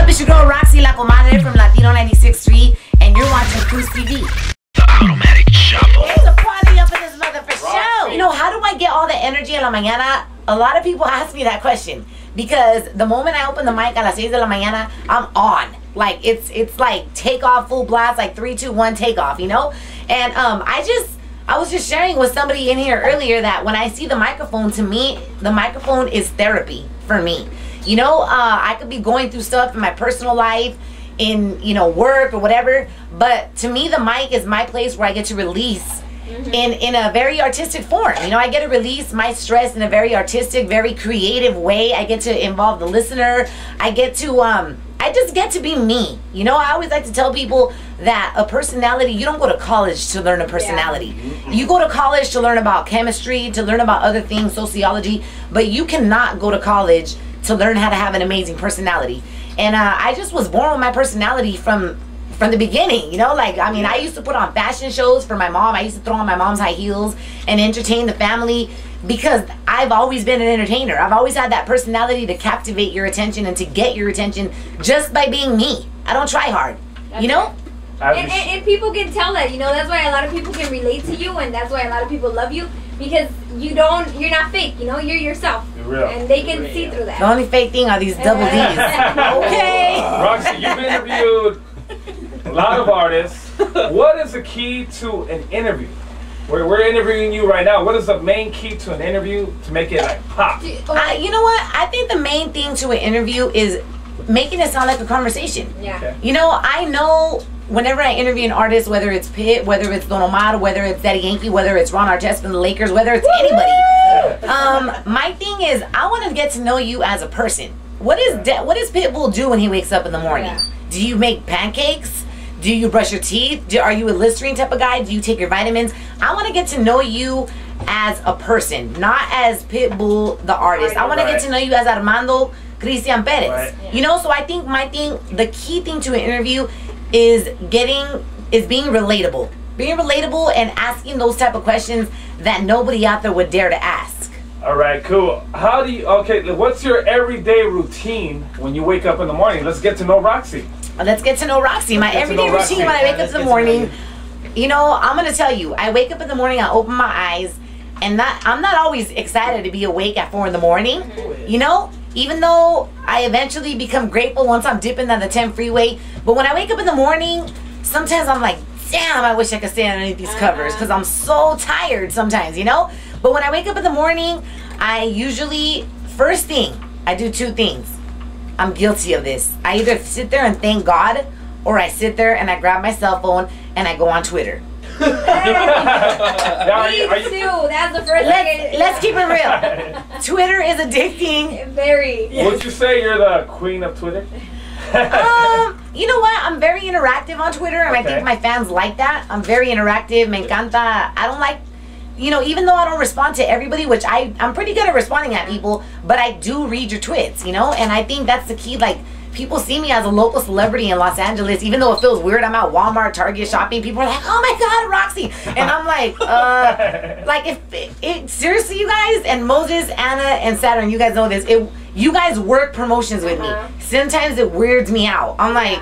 It's your girl Raq-C, La Comadre from Latino 96.3, and you're watching CruzTv. The Automatik Shuffle. There's a party up in this mother for show. You know, how do I get all the energy in la mañana? A lot of people ask me that question because the moment I open the mic a las 6 de la mañana, I'm on. Like it's like take off full blast, like 3, 2, 1 takeoff, you know? And I was just sharing with somebody in here earlier that when I see the microphone, to me, the microphone is therapy for me. You know, I could be going through stuff in my personal life, in, you know, work or whatever, but to me, the mic is my place where I get to release in a very artistic form. You know, I get to release my stress in a very artistic, very creative way. I get to involve the listener. I get to, I just get to be me. You know, I always like to tell people that a personality, you don't go to college to learn a personality. Yeah. You go to college to learn about chemistry, to learn about other things, sociology, but you cannot go to college to learn how to have an amazing personality. And I just was born with my personality from the beginning, you know? Like, I mean, I used to put on fashion shows for my mom. I used to throw on my mom's high heels and entertain the family because I've always been an entertainer. I've always had that personality to captivate your attention and to get your attention just by being me. I don't try hard, you know? And people can tell that, you know, that's why a lot of people can relate to you, and that's why a lot of people love you, because you're not fake, you know, you're yourself. You're real. And they can see through that. The only fake thing are these double D's. Okay. Raq-C, you've interviewed a lot of artists. What is the key to an interview? We're interviewing you right now. What is the main key to an interview to make it like pop? You know what? I think the main thing to an interview is making it sound like a conversation. Yeah. Okay. You know, I know whenever I interview an artist, whether it's Pitt, whether it's Don Omar, whether it's Daddy Yankee, whether it's Ron Artest from the Lakers, whether it's anybody, my thing is I want to get to know you as a person. What does Pitbull do when he wakes up in the morning? Yeah. Do you make pancakes? Do you brush your teeth? Are you a Listerine type of guy? Do you take your vitamins? I want to get to know you as a person, not as Pitbull the artist. I want to get to know you as Armando Cristian Perez. Right. You know, so I think the key thing to an interview is being relatable. Being relatable and asking those type of questions that nobody out there would dare to ask. All right, cool. What's your everyday routine when you wake up in the morning? Let's get to know Raq-C. Let's get to know Raq-C. My everyday routine when I wake up in the morning, you know, I'm going to tell you, I wake up in the morning, I open my eyes, and I'm not always excited to be awake at 4 in the morning, you know? Even though I eventually become grateful once I'm dipping on the 10 freeway. But when I wake up in the morning, sometimes I'm like, damn, I wish I could stay underneath these covers because I'm so tired sometimes, you know? But when I wake up in the morning, I usually, first thing, I do 2 things. I'm guilty of this. I either sit there and thank God, or I sit there and I grab my cell phone and I go on Twitter. Me too. That's the first thing. Let's keep it real. Twitter is addicting. Very. Would you say you're the queen of Twitter? You know what? I'm very interactive on Twitter, and I think my fans like that. I'm very interactive. Me encanta. I don't like, you know, even though I don't respond to everybody, which I'm pretty good at responding at people, but I do read your tweets, you know, and I think that's the key. Like, people see me as a local celebrity in Los Angeles, even though it feels weird. I'm at Walmart, Target shopping. People are like, oh my God, Raq-C. And I'm like, seriously, you guys, and Moses, Anna, and Saturn, you guys know this. You guys work promotions with me. Sometimes it weirds me out. I'm like,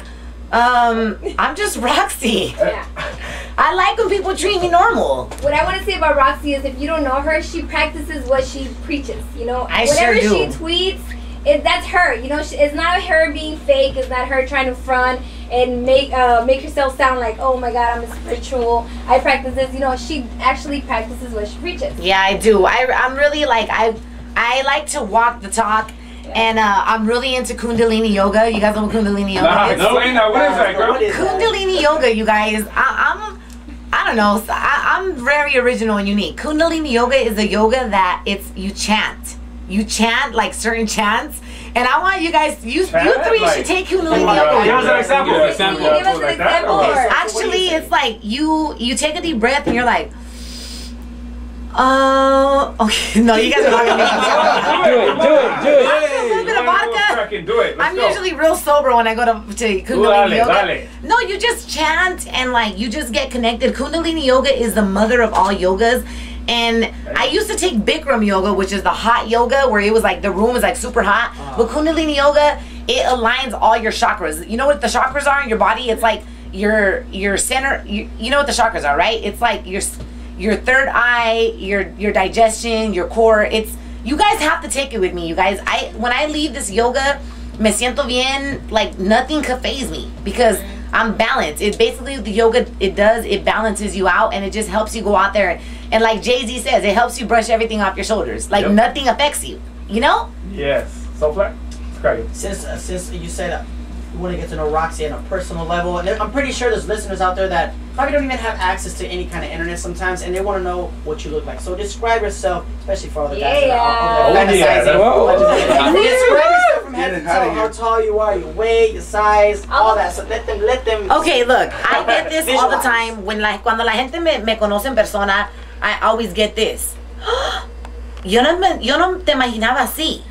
I'm just Raq-C. I like when people treat me normal. What I want to say about Raq-C is, if you don't know her, she practices what she preaches. You know, whatever she tweets, that's her. You know, it's not her being fake. It's not her trying to front and make herself sound like, oh my God, I'm a spiritual. I practice this. You know, she actually practices what she preaches. Yeah, I do. I'm really like, I like to walk the talk. And I'm really into Kundalini Yoga. You guys know what Kundalini Yoga is? No, what is that, girl? Kundalini Yoga, you guys. I don't know. I'm very original and unique. Kundalini Yoga is a yoga that you chant. You chant like certain chants. And I want you guys, you three should take Kundalini Yoga. Give us an example. Give us an example. Actually, it's like you take a deep breath and you're like, okay. No, you guys are not gonna make me do it. A little bit of vodka. Do it. I'm usually real sober when I go to Kundalini Yoga. No, you just chant and like you just get connected. Kundalini Yoga is the mother of all yogas. And I used to take Bikram yoga, which is the hot yoga where it was like the room is like super hot. But Kundalini Yoga it aligns all your chakras. You know what the chakras are in your body? It's like your center. You know what the chakras are, right? It's like your third eye, your digestion, your core. It's, you guys have to take it with me, you guys. When I leave this yoga, me siento bien, like nothing could faze me because I'm balanced. It basically, the yoga, it balances you out, and it just helps you go out there. And like Jay-Z says, it helps you brush everything off your shoulders. Like nothing affects you, you know? Yes. So flat. Since you said you want to get to know Raq-C on a personal level, and I'm pretty sure there's listeners out there that probably don't even have access to any kind of internet sometimes, and they want to know what you look like. So describe yourself, especially for all the guys that are fantasizing. Describe yourself from head to toe, how tall you are, your weight, your size, all that. So let them. Okay, look, I get this all the time. Cuando la gente me conoce en persona, I always get this. Yo no te imaginaba así.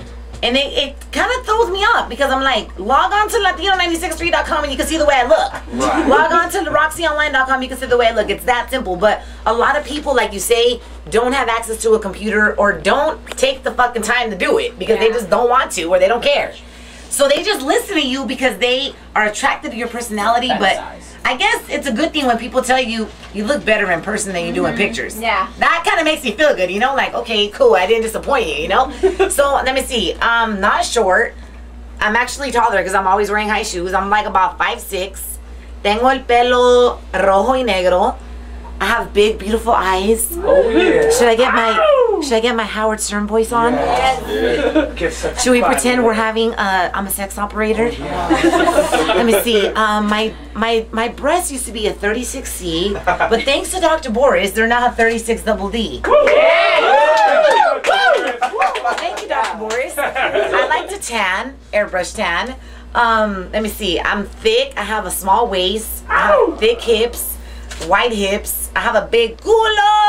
And it kind of throws me off because I'm like, log on to Latino963.com and you can see the way I look. Right. Log on to RaqConline.com, you can see the way I look. It's that simple. But a lot of people, like you say, don't have access to a computer or don't take the fucking time to do it because they just don't want to or they don't care. So they just listen to you because they are attracted to your personality. But I guess it's a good thing when people tell you you look better in person than you do in pictures. Yeah. That kind of makes me feel good, you know? Like, okay, cool, I didn't disappoint you, you know? So let me see. I'm not short. I'm actually taller because I'm always wearing high shoes. I'm like about 5'6". Tengo el pelo rojo y negro. I have big, beautiful eyes. Oh yeah. Should I get my Howard Stern voice on? Yes. Should we pretend we're having I'm a sex operator? Let me see. My breast used to be a 36C, but thanks to Dr. Boris, they're now a 36 double D. Thank you, Dr. Boris. I like to tan, airbrush tan. Let me see. I'm thick. I have a small waist. I have thick hips. White hips. I have a big culo.